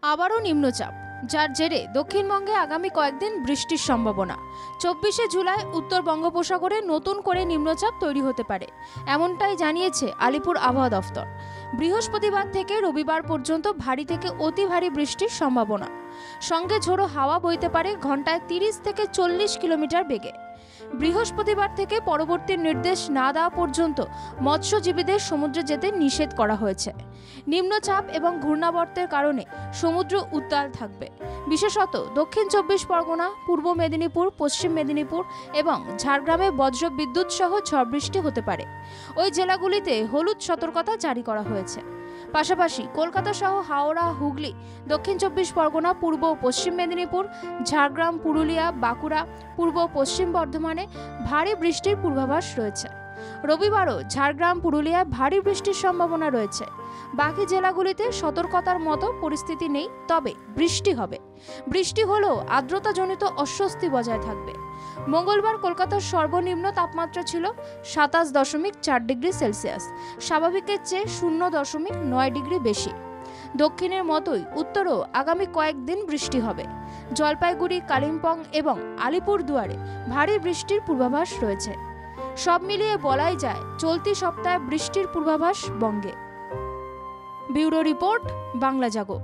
আবারও নিম্নচাপ, যার জেরে দক্ষিণবঙ্গে আগামী কয়েকদিন বৃষ্টির সম্ভাবনা। 24শে জুলাই উত্তর বঙ্গোপসাগরে নতুন করে নিম্নচাপ তৈরি হতে পারে, এমনটাই জানিয়েছে আলিপুর আবহাওয়া দফতর। বৃহস্পতিবার থেকে রবিবার পর্যন্ত ভারী থেকে অতি ভারী বৃষ্টির সম্ভাবনা, সঙ্গে ঝোড়ো হাওয়া বইতে পারে ঘন্টায় 30 থেকে 40 কিলোমিটার বেগে। বৃহস্পতিবার থেকে পরবর্তী নির্দেশ না দেওয়া পর্যন্ত মৎস্যজীবীদের সমুদ্রে যেতে নিষেধ করা হয়েছে। নিম্নচাপ এবং ঘূর্ণাবর্তের কারণে সমুদ্র উত্তাল থাকবে। বিশেষত দক্ষিণ 24 পরগনা, পূর্ব মেদিনীপুর, পশ্চিম মেদিনীপুর এবং ঝাড়গ্রামে বজ্র বিদ্যুৎ সহ ঝড় বৃষ্টি হতে পারে। ওই জেলাগুলিতে হলুদ সতর্কতা জারি করা হয়েছে। পাশাপাশি কলকাতা সহ হাওড়া, হুগলি, দক্ষিণ 24 পরগনা, পূর্ব ও পশ্চিম মেদিনীপুর, ঝাড়গ্রাম, পুরুলিয়া, বাঁকুড়া, পূর্ব ও পশ্চিম বর্ধমানে ভারী বৃষ্টির পূর্বাভাস রয়েছে। রবিবারও ঝাড়গ্রাম, পুরুলিয়ায় ভারী বৃষ্টির সম্ভাবনা রয়েছে। বাকি জেলাগুলিতে সতর্কতার মতো পরিস্থিতি নেই, তবে বৃষ্টি হবে। বৃষ্টি হলেও আর্দ্রতাজনিত অস্বস্তি বজায় থাকবে। মঙ্গলবার কলকাতার সর্বনিম্ন তাপমাত্রা ছিল 27.4 ডিগ্রি সেলসিয়াস, স্বাভাবিকের চেয়ে 0.9 ডিগ্রি বেশি। দক্ষিণের মতোই উত্তরেও আগামী কয়েকদিন বৃষ্টি হবে। জলপাইগুড়ি, কালিম্পং এবং আলিপুরদুয়ারে ভারী বৃষ্টির পূর্বাভাস রয়েছে। সব মিলিয়ে বলাই যায় চলতি সপ্তাহে বৃষ্টির পূর্বাভাস বঙ্গে। ব্যুরো রিপোর্ট, বাংলা জাগো।